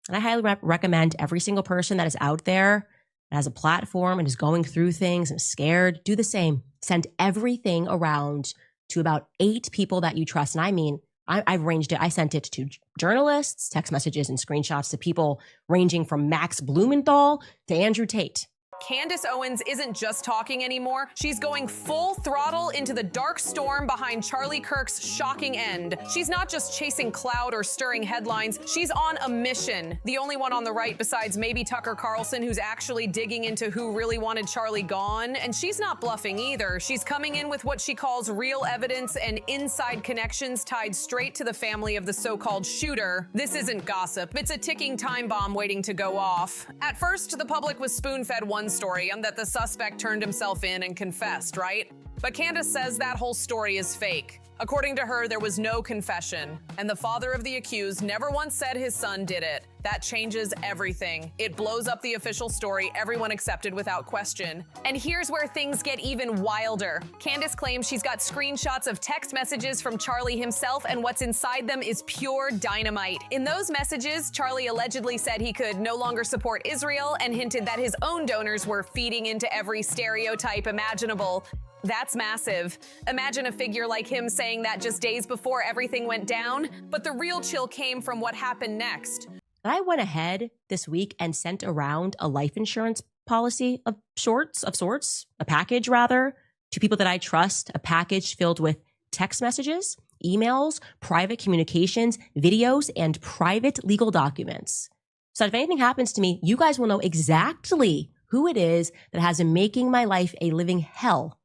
And I highly recommend every single person that is out there that has a platform and is going through things and is scared, do the same. Send everything around to about 8 people that you trust. And I mean, I've ranged it. I sent it to journalists, text messages, and screenshots to people ranging from Max Blumenthal to Andrew Tate. Candace Owens isn't just talking anymore. She's going full throttle into the dark storm behind Charlie Kirk's shocking end. She's not just chasing clout or stirring headlines. She's on a mission. The only one on the right besides maybe Tucker Carlson, who's actually digging into who really wanted Charlie gone. And she's not bluffing either. She's coming in with what she calls real evidence and inside connections tied straight to the family of the so-called shooter. This isn't gossip. It's a ticking time bomb waiting to go off. At first, the public was spoon-fed one story and that the suspect turned himself in and confessed, right? But Candace says that whole story is fake. According to her, there was no confession, and the father of the accused never once said his son did it. That changes everything. It blows up the official story everyone accepted without question. And here's where things get even wilder. Candace claims she's got screenshots of text messages from Charlie himself, and what's inside them is pure dynamite. In those messages, Charlie allegedly said he could no longer support Israel and hinted that his own donors were feeding into every stereotype imaginable. That's massive. Imagine a figure like him saying that just days before everything went down, but the real chill came from what happened next. I went ahead this week and sent around a life insurance policy of sorts, a package rather, to people that I trust, a package filled with text messages, emails, private communications, videos, and private legal documents. So if anything happens to me, you guys will know exactly who it is that has been making my life a living hell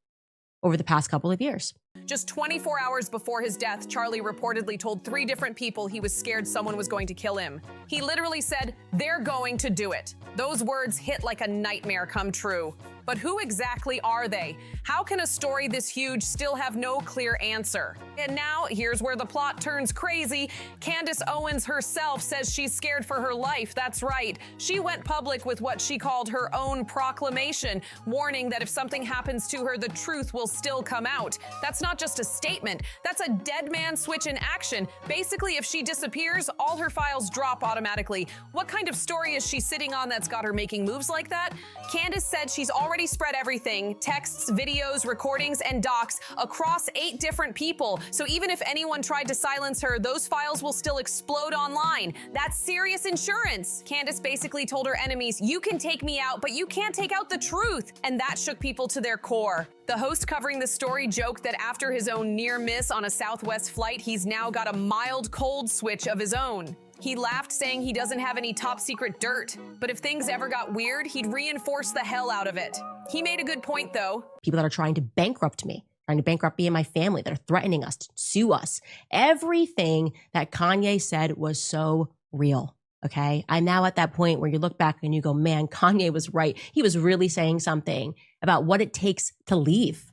over the past couple of years. Just 24 hours before his death, Charlie reportedly told 3 different people he was scared someone was going to kill him. He literally said, "They're going to do it." Those words hit like a nightmare come true. But who exactly are they? How can a story this huge still have no clear answer? And now, here's where the plot turns crazy. Candace Owens herself says she's scared for her life. That's right. She went public with what she called her own proclamation, warning that if something happens to her, the truth will still come out. That's not just a statement. That's a dead man switch in action. Basically, if she disappears, all her files drop automatically. What kind of story is she sitting on that's got her making moves like that? Candace said she's already spread everything, texts, videos, recordings, and docs across 8 different people. So even if anyone tried to silence her, those files will still explode online. That's serious insurance. Candace basically told her enemies, "You can take me out, but you can't take out the truth." And that shook people to their core. The host covering the story joked that after his own near miss on a Southwest flight, he's now got a mild cold switch of his own. He laughed, saying he doesn't have any top secret dirt, but if things ever got weird, he'd reinforce the hell out of it. He made a good point, though. People that are trying to bankrupt me and my family, that are threatening us to sue us. Everything that Kanye said was so real. Okay. I'm now at that point where you look back and you go, man, Kanye was right. He was really saying something about what it takes to leave,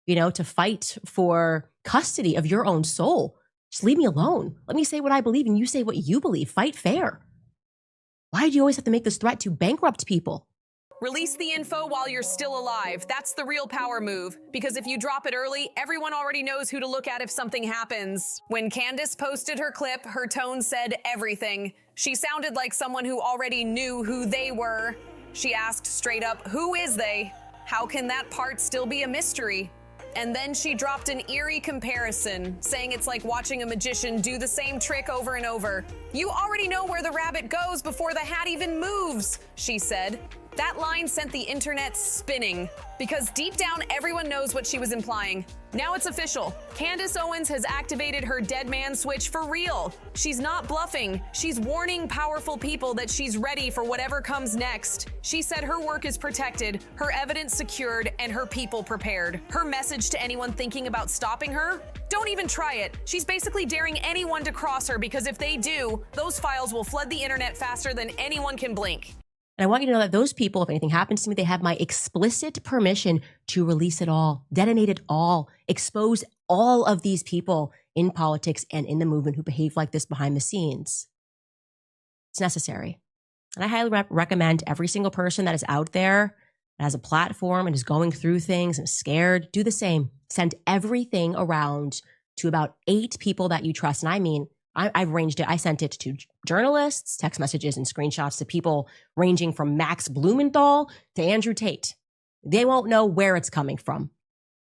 to fight for custody of your own soul. Just leave me alone. Let me say what I believe and you say what you believe. Fight fair. Why do you always have to make this threat to bankrupt people? Release the info while you're still alive. That's the real power move. Because if you drop it early, everyone already knows who to look at if something happens. When Candace posted her clip, her tone said everything. She sounded like someone who already knew who they were. She asked straight up, "Who is they? How can that part still be a mystery?" And then she dropped an eerie comparison, saying it's like watching a magician do the same trick over and over. "You already know where the rabbit goes before the hat even moves," she said. That line sent the internet spinning, because deep down everyone knows what she was implying. Now it's official. Candace Owens has activated her dead man switch for real. She's not bluffing. She's warning powerful people that she's ready for whatever comes next. She said her work is protected, her evidence secured, and her people prepared. Her message to anyone thinking about stopping her? Don't even try it. She's basically daring anyone to cross her, because if they do, those files will flood the internet faster than anyone can blink. And I want you to know that those people, if anything happens to me, they have my explicit permission to release it all, detonate it all, expose all of these people in politics and in the movement who behave like this behind the scenes. It's necessary. And I highly recommend every single person that is out there that has a platform and is going through things and is scared, do the same. Send everything around to about 8 people that you trust. And I mean, I've ranged it. I sent it to journalists, text messages and screenshots to people ranging from Max Blumenthal to Andrew Tate. They won't know where it's coming from.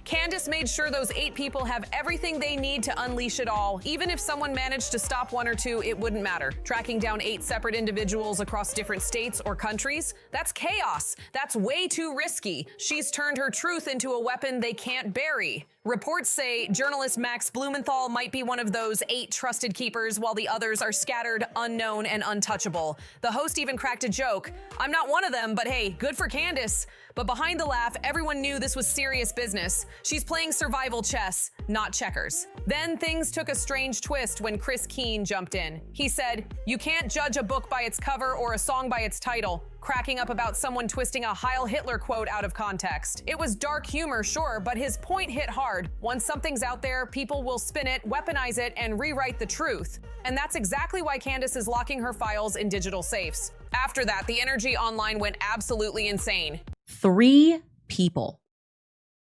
Candace made sure those 8 people have everything they need to unleash it all. Even if someone managed to stop 1 or 2, it wouldn't matter. Tracking down 8 separate individuals across different states or countries? That's chaos. That's way too risky. She's turned her truth into a weapon they can't bury. Reports say journalist Max Blumenthal might be one of those 8 trusted keepers, while the others are scattered, unknown, and untouchable. The host even cracked a joke. I'm not one of them, but hey, good for Candace. But behind the laugh, everyone knew this was serious business. She's playing survival chess, not checkers. Then things took a strange twist when Chris Keene jumped in. He said, "You can't judge a book by its cover or a song by its title," cracking up about someone twisting a Heil Hitler quote out of context. It was dark humor, sure, but his point hit hard. Once something's out there, people will spin it, weaponize it, and rewrite the truth. And that's exactly why Candace is locking her files in digital safes. After that, the energy online went absolutely insane. 3 people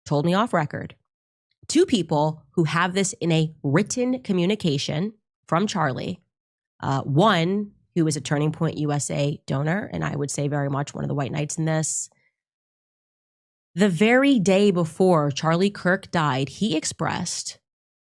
told me off record. 2 people who have this in a written communication from Charlie. One who is a Turning Point USA donor, and I would say very much one of the white knights in this. The very day before Charlie Kirk died, he expressed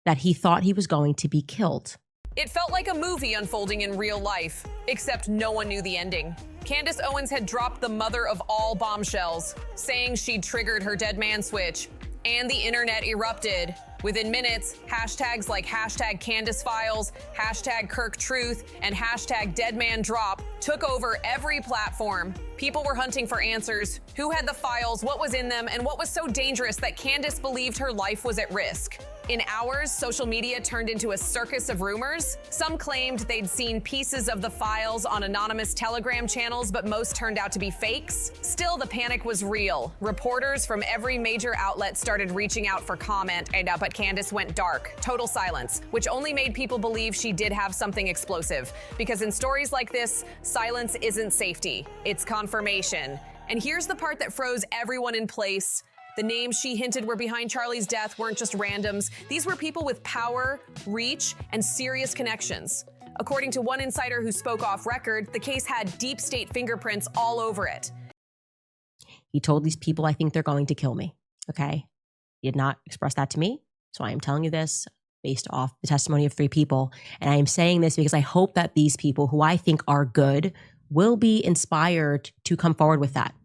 that he thought he was going to be killed. It felt like a movie unfolding in real life, except no one knew the ending. Candace Owens had dropped the mother of all bombshells, saying she'd triggered her dead man switch, and the internet erupted. Within minutes, hashtags like hashtag Candace Files, hashtag Kirk Truth, and hashtag Dead Man Drop took over every platform. People were hunting for answers. Who had the files, what was in them, and what was so dangerous that Candace believed her life was at risk? In hours, social media turned into a circus of rumors. Some claimed they'd seen pieces of the files on anonymous Telegram channels, but most turned out to be fakes. Still, the panic was real. Reporters from every major outlet started reaching out for comment, but Candace went dark. Total silence, which only made people believe she did have something explosive. Because in stories like this, silence isn't safety, it's confirmation. And here's the part that froze everyone in place. The names she hinted were behind Charlie's death weren't just randoms. These were people with power, reach, and serious connections. According to one insider who spoke off record, the case had deep state fingerprints all over it. He told these people, I think they're going to kill me. Okay. He did not express that to me. So I am telling you this based off the testimony of 3 people. And I am saying this because I hope that these people who I think are good will be inspired to come forward with that.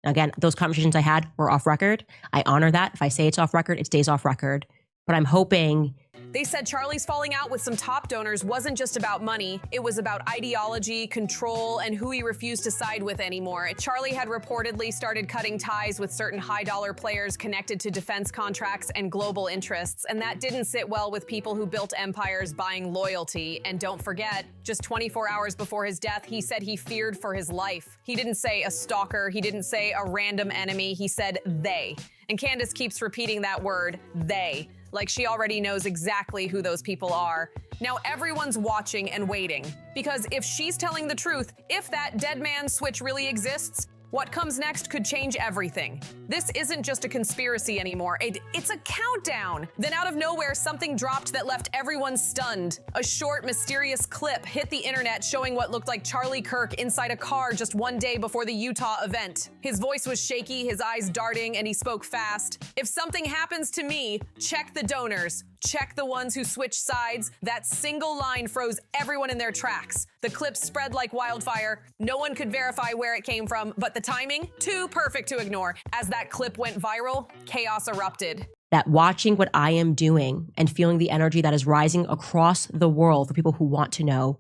Again, those conversations I had were off record. I honor that. If I say it's off record, it stays off record. But I'm hoping. They said Charlie's falling out with some top donors wasn't just about money. It was about ideology, control, and who he refused to side with anymore. Charlie had reportedly started cutting ties with certain high-dollar players connected to defense contracts and global interests, and that didn't sit well with people who built empires buying loyalty. And don't forget, just 24 hours before his death, he said he feared for his life. He didn't say a stalker. He didn't say a random enemy. He said they. And Candace keeps repeating that word, they, like she already knows exactly who those people are. Now everyone's watching and waiting, because if she's telling the truth, if that dead man switch really exists, what comes next could change everything. This isn't just a conspiracy anymore, it's a countdown. Then out of nowhere, something dropped that left everyone stunned. A short, mysterious clip hit the internet showing what looked like Charlie Kirk inside a car just one day before the Utah event. His voice was shaky, his eyes darting, and he spoke fast. If something happens to me, check the donors. Check the ones who switched sides. That single line froze everyone in their tracks. The clip spread like wildfire. No one could verify where it came from, but the timing, too perfect to ignore. As that clip went viral, chaos erupted. That watching what I am doing and feeling the energy that is rising across the world for people who want to know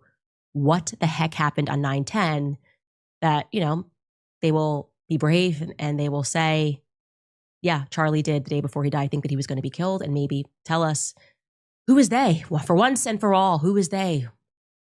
what the heck happened on 9/10, that, they will be brave and they will say, yeah, Charlie did the day before he died think that he was going to be killed, and maybe tell us, who is they? Well, for once and for all, who is they?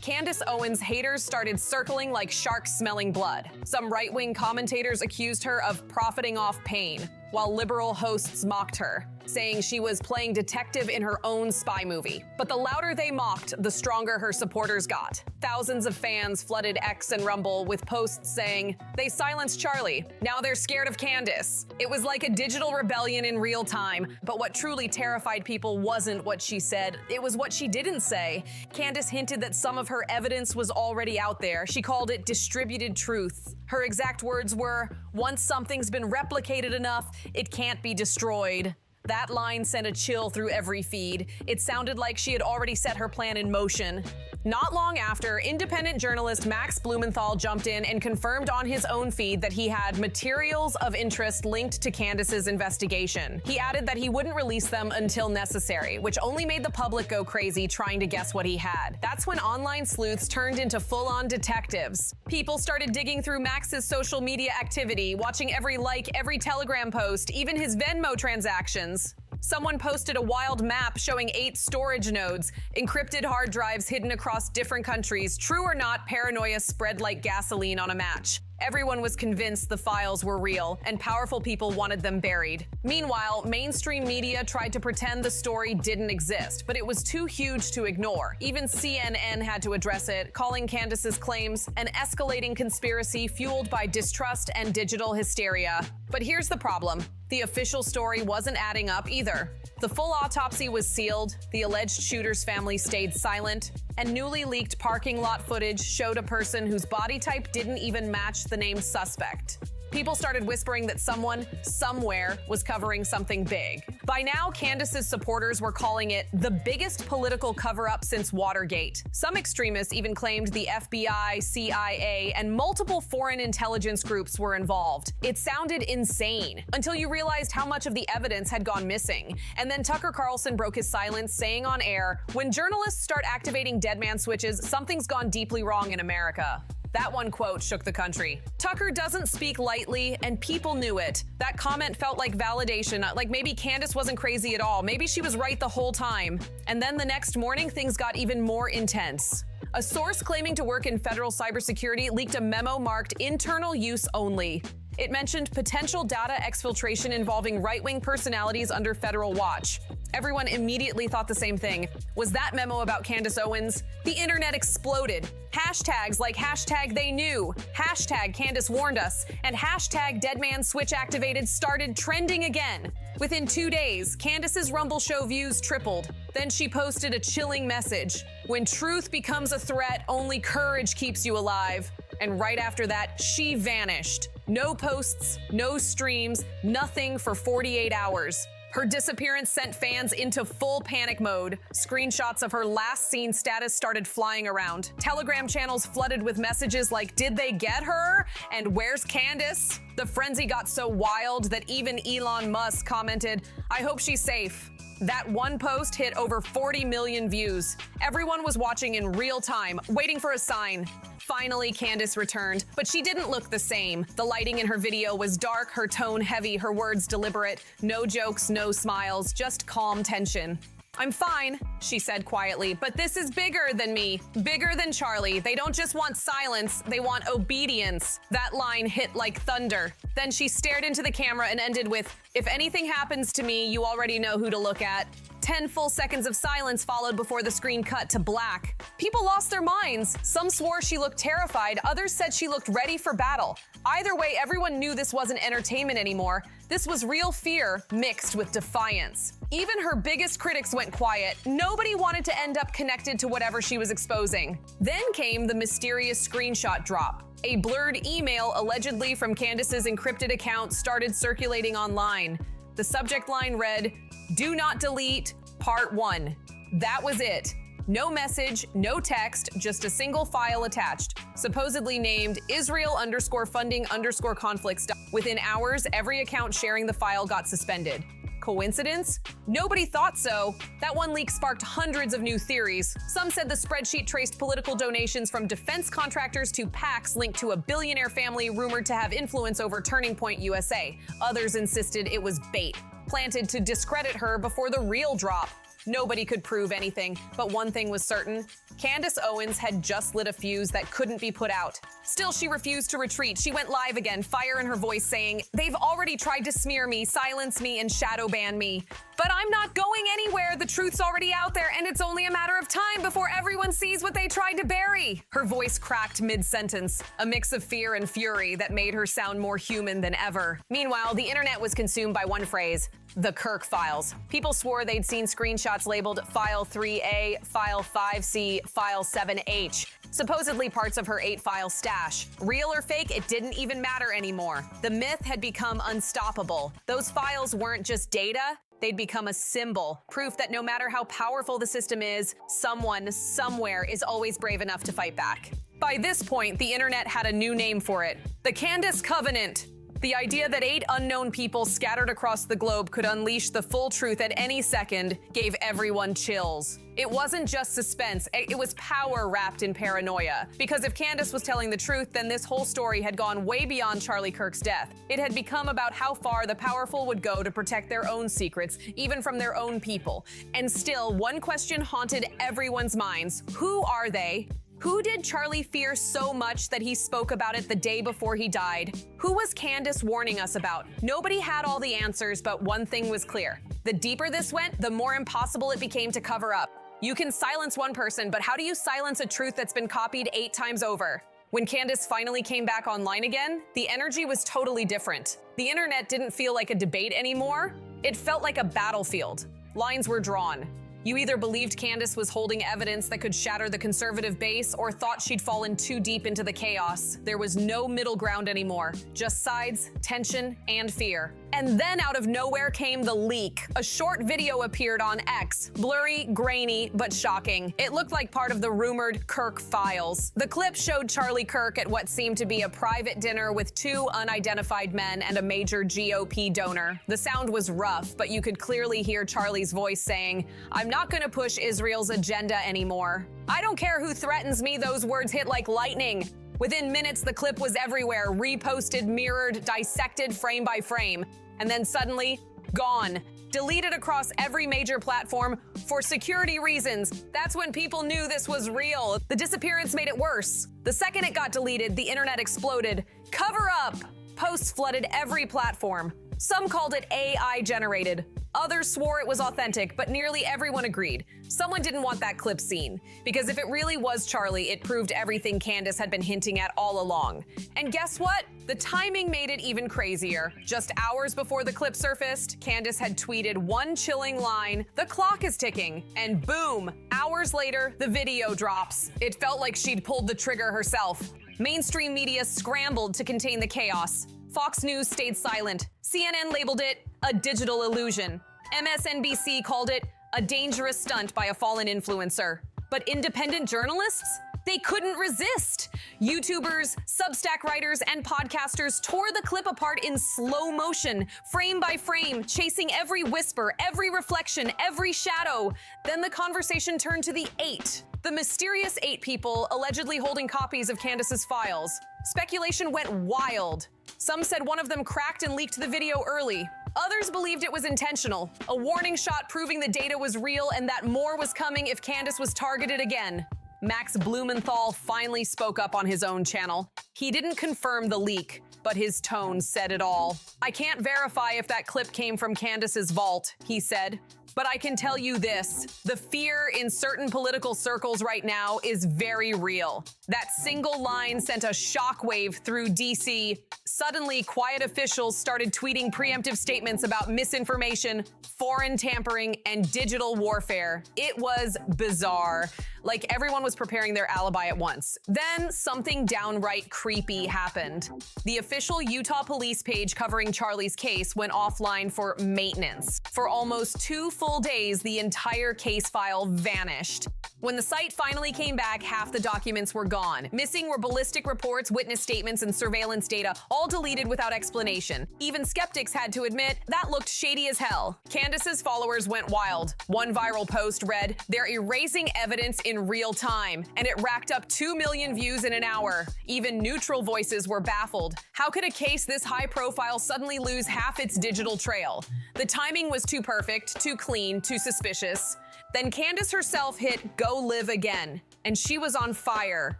Candace Owens' haters started circling like sharks smelling blood. Some right-wing commentators accused her of profiting off pain, while liberal hosts mocked her. saying she was playing detective in her own spy movie. But the louder they mocked, the stronger her supporters got. Thousands of fans flooded X and Rumble with posts saying, "They silenced Charlie. Now they're scared of Candace." It was like a digital rebellion in real time, but what truly terrified people wasn't what she said, it was what she didn't say. Candace hinted that some of her evidence was already out there. She called it distributed truth. Her exact words were, "Once something's been replicated enough, it can't be destroyed." That line sent a chill through every feed. It sounded like she had already set her plan in motion. Not long after, independent journalist Max Blumenthal jumped in and confirmed on his own feed that he had materials of interest linked to Candace's investigation. He added that he wouldn't release them until necessary, which only made the public go crazy trying to guess what he had. That's when online sleuths turned into full-on detectives. People started digging through Max's social media activity, watching every like, every Telegram post, even his Venmo transactions. Someone posted a wild map showing 8 storage nodes, encrypted hard drives hidden across different countries. True or not, paranoia spread like gasoline on a match. Everyone was convinced the files were real, and powerful people wanted them buried. Meanwhile, mainstream media tried to pretend the story didn't exist, but it was too huge to ignore. Even CNN had to address it, calling Candace's claims an escalating conspiracy fueled by distrust and digital hysteria. But here's the problem. The official story wasn't adding up either. The full autopsy was sealed, the alleged shooter's family stayed silent, and newly leaked parking lot footage showed a person whose body type didn't even match the named suspect. People started whispering that someone, somewhere, was covering something big. By now, Candace's supporters were calling it the biggest political cover-up since Watergate. Some extremists even claimed the FBI, CIA, and multiple foreign intelligence groups were involved. It sounded insane, until you realized how much of the evidence had gone missing. And then Tucker Carlson broke his silence, saying on air, "When journalists start activating dead man switches, something's gone deeply wrong in America." That one quote shook the country. Tucker doesn't speak lightly, and people knew it. That comment felt like validation, like maybe Candace wasn't crazy at all. Maybe she was right the whole time. And then the next morning, things got even more intense. A source claiming to work in federal cybersecurity leaked a memo marked internal use only. It mentioned potential data exfiltration involving right-wing personalities under federal watch. Everyone immediately thought the same thing. Was that memo about Candace Owens? The internet exploded. Hashtags like hashtag they knew, hashtag Candace warned us, and hashtag dead man switch activated started trending again. Within 2 days, Candace's Rumble show views tripled. Then she posted a chilling message. "When truth becomes a threat, only courage keeps you alive." And right after that, she vanished. No posts, no streams, nothing for 48 hours. Her disappearance sent fans into full panic mode. Screenshots of her last seen status started flying around. Telegram channels flooded with messages like, "Did they get her?" and "Where's Candace?" The frenzy got so wild that even Elon Musk commented, "I hope she's safe." That one post hit over 40 million views. Everyone was watching in real time, waiting for a sign. Finally, Candace returned, but she didn't look the same. The lighting in her video was dark, her tone heavy, her words deliberate. No jokes, no smiles, just calm tension. "I'm fine," she said quietly, "but this is bigger than me, bigger than Charlie. They don't just want silence, they want obedience." That line hit like thunder. Then she stared into the camera and ended with, "If anything happens to me, you already know who to look at." 10 full seconds of silence followed before the screen cut to black. People lost their minds. Some swore she looked terrified, others said she looked ready for battle. Either way, everyone knew this wasn't entertainment anymore. This was real fear mixed with defiance. Even her biggest critics went quiet. Nobody wanted to end up connected to whatever she was exposing. Then came the mysterious screenshot drop. A blurred email allegedly from Candace's encrypted account started circulating online. The subject line read, "Do not delete, part 1. That was it. No message, no text, just a single file attached, supposedly named Israel_funding_conflicts. Within hours, every account sharing the file got suspended. Coincidence? Nobody thought so. That one leak sparked hundreds of new theories. Some said the spreadsheet traced political donations from defense contractors to PACs linked to a billionaire family rumored to have influence over Turning Point USA. Others insisted it was bait, planted to discredit her before the real drop. Nobody could prove anything, but one thing was certain. Candace Owens had just lit a fuse that couldn't be put out. Still, she refused to retreat. She went live again, fire in her voice, saying, "They've already tried to smear me, silence me, and shadow ban me." But I'm not going anywhere. The truth's already out there, and it's only a matter of time before everyone sees what they tried to bury. Her voice cracked mid-sentence, a mix of fear and fury that made her sound more human than ever. Meanwhile, the internet was consumed by one phrase: the Kirk files. People swore they'd seen screenshots labeled File 3A, File 5C, File 7H. Supposedly parts of her 8-file stash. Real or fake, it didn't even matter anymore. The myth had become unstoppable. Those files weren't just data, they'd become a symbol, proof that no matter how powerful the system is, someone, somewhere is always brave enough to fight back. By this point, the internet had a new name for it: the Candace Covenant. The idea that 8 unknown people scattered across the globe could unleash the full truth at any second gave everyone chills. It wasn't just suspense, it was power wrapped in paranoia. Because if Candace was telling the truth, then this whole story had gone way beyond Charlie Kirk's death. It had become about how far the powerful would go to protect their own secrets, even from their own people. And still, one question haunted everyone's minds: who are they? Who did Charlie fear so much that he spoke about it the day before he died? Who was Candace warning us about? Nobody had all the answers, but one thing was clear: the deeper this went, the more impossible it became to cover up. You can silence one person, but how do you silence a truth that's been copied 8 times over? When Candace finally came back online again, the energy was totally different. The internet didn't feel like a debate anymore. It felt like a battlefield. Lines were drawn. You either believed Candace was holding evidence that could shatter the conservative base, or thought she'd fallen too deep into the chaos. There was no middle ground anymore, just sides, tension, and fear. And then out of nowhere came the leak. A short video appeared on X, blurry, grainy, but shocking. It looked like part of the rumored Kirk files. The clip showed Charlie Kirk at what seemed to be a private dinner with 2 unidentified men and a major GOP donor. The sound was rough, but you could clearly hear Charlie's voice saying, "I'm not gonna push Israel's agenda anymore. I don't care who threatens me," those words hit like lightning. Within minutes, the clip was everywhere, reposted, mirrored, dissected frame by frame. And then suddenly, gone. Deleted across every major platform for security reasons. That's when people knew this was real. The disappearance made it worse. The second it got deleted, the internet exploded. Cover up! Posts flooded every platform. Some called it AI generated. Others swore it was authentic, but nearly everyone agreed. Someone didn't want that clip seen. Because if it really was Charlie, it proved everything Candace had been hinting at all along. And guess what? The timing made it even crazier. Just hours before the clip surfaced, Candace had tweeted one chilling line: "The clock is ticking." And boom, hours later, the video drops. It felt like she'd pulled the trigger herself. Mainstream media scrambled to contain the chaos. Fox News stayed silent. CNN labeled it a digital illusion. MSNBC called it a dangerous stunt by a fallen influencer. But independent journalists? They couldn't resist. YouTubers, Substack writers, and podcasters tore the clip apart in slow motion, frame by frame, chasing every whisper, every reflection, every shadow. Then the conversation turned to the 8. The mysterious 8 people allegedly holding copies of Candace's files. Speculation went wild. Some said one of them cracked and leaked the video early. Others believed it was intentional, a warning shot proving the data was real and that more was coming if Candace was targeted again. Max Blumenthal finally spoke up on his own channel. He didn't confirm the leak, but his tone said it all. "I can't verify if that clip came from Candace's vault," he said. "But I can tell you this, the fear in certain political circles right now is very real. That single line sent a shockwave through DC. Suddenly, quiet officials started tweeting preemptive statements about misinformation, foreign tampering, and digital warfare. It was bizarre. Like everyone was preparing their alibi at once. Then something downright creepy happened. The official Utah police page covering Charlie's case went offline for maintenance. For almost 2 full days, the entire case file vanished. When the site finally came back, half the documents were gone. Missing were ballistic reports, witness statements, and surveillance data, all deleted without explanation. Even skeptics had to admit that looked shady as hell. Candace's followers went wild. One viral post read, "They're erasing evidence in real time," and it racked up 2 million views in an hour. Even neutral voices were baffled. How could a case this high profile suddenly lose half its digital trail? The timing was too perfect, too clean, too suspicious. Then Candace herself hit go live again, and she was on fire.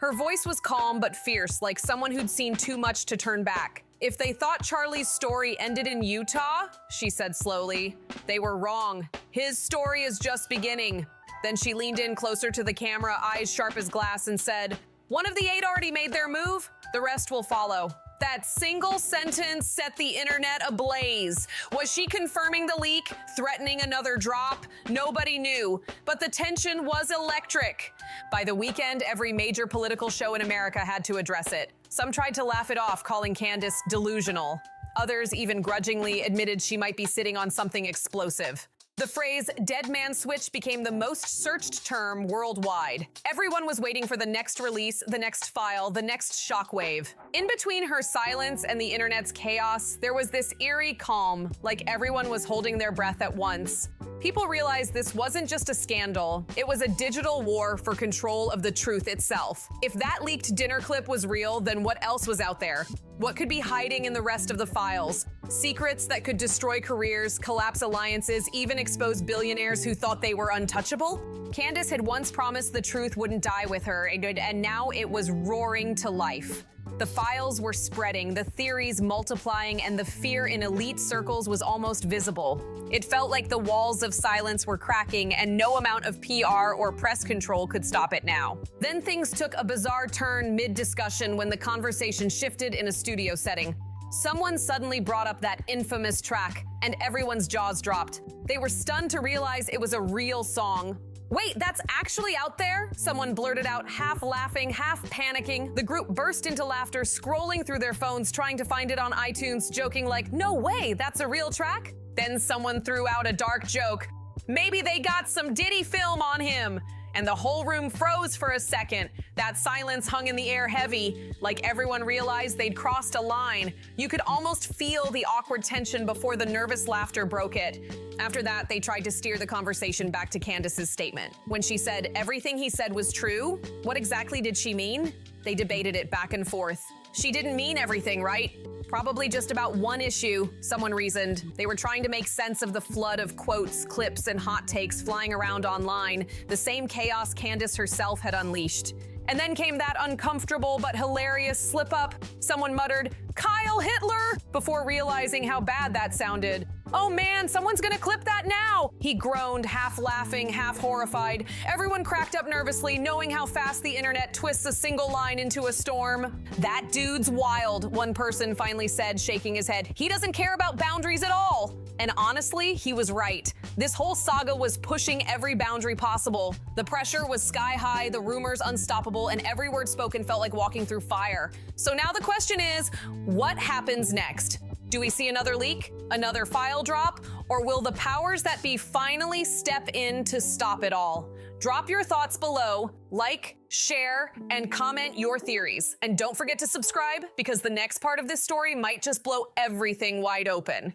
Her voice was calm but fierce, like someone who'd seen too much to turn back. If they thought Charlie's story ended in Utah, she said slowly, they were wrong. His story is just beginning. Then she leaned in closer to the camera, eyes sharp as glass, and said, one of the 8 already made their move. The rest will follow. That single sentence set the internet ablaze. Was she confirming the leak, threatening another drop? Nobody knew, but the tension was electric. By the weekend, every major political show in America had to address it. Some tried to laugh it off, calling Candace delusional. Others even grudgingly admitted she might be sitting on something explosive. The phrase dead man switch became the most searched term worldwide. Everyone was waiting for the next release, the next file, the next shockwave. In between her silence and the internet's chaos, there was this eerie calm, like everyone was holding their breath at once. People realized this wasn't just a scandal, it was a digital war for control of the truth itself. If that leaked dinner clip was real, then what else was out there? What could be hiding in the rest of the files? Secrets that could destroy careers, collapse alliances, even expose billionaires who thought they were untouchable? Candace had once promised the truth wouldn't die with her, and now it was roaring to life. The files were spreading, the theories multiplying, and the fear in elite circles was almost visible. It felt like the walls of silence were cracking, and no amount of PR or press control could stop it now. Then things took a bizarre turn mid-discussion when the conversation shifted in a studio setting. Someone suddenly brought up that infamous track, and everyone's jaws dropped. They were stunned to realize it was a real song. Wait, that's actually out there? Someone blurted out, half laughing, half panicking. The group burst into laughter, scrolling through their phones, trying to find it on iTunes, joking like, no way, that's a real track? Then someone threw out a dark joke. Maybe they got some Diddy film on him. And the whole room froze for a second. That silence hung in the air heavy, like everyone realized they'd crossed a line. You could almost feel the awkward tension before the nervous laughter broke it. After that, they tried to steer the conversation back to Candace's statement. When she said everything he said was true, what exactly did she mean? They debated it back and forth. She didn't mean everything, right? Probably just about one issue, someone reasoned. They were trying to make sense of the flood of quotes, clips, and hot takes flying around online, the same chaos Candace herself had unleashed. And then came that uncomfortable but hilarious slip-up. Someone muttered, "Kyle Hitler!" before realizing how bad that sounded. "Oh man, someone's gonna clip that now!" He groaned, half laughing, half horrified. Everyone cracked up nervously, knowing how fast the internet twists a single line into a storm. "That dude's wild," one person finally said, shaking his head. "He doesn't care about boundaries at all." And honestly, he was right. This whole saga was pushing every boundary possible. The pressure was sky high, the rumors unstoppable, and every word spoken felt like walking through fire. So now the question is, what happens next? Do we see another leak, another file drop, or will the powers that be finally step in to stop it all? Drop your thoughts below, like, share, and comment your theories. And don't forget to subscribe, because the next part of this story might just blow everything wide open.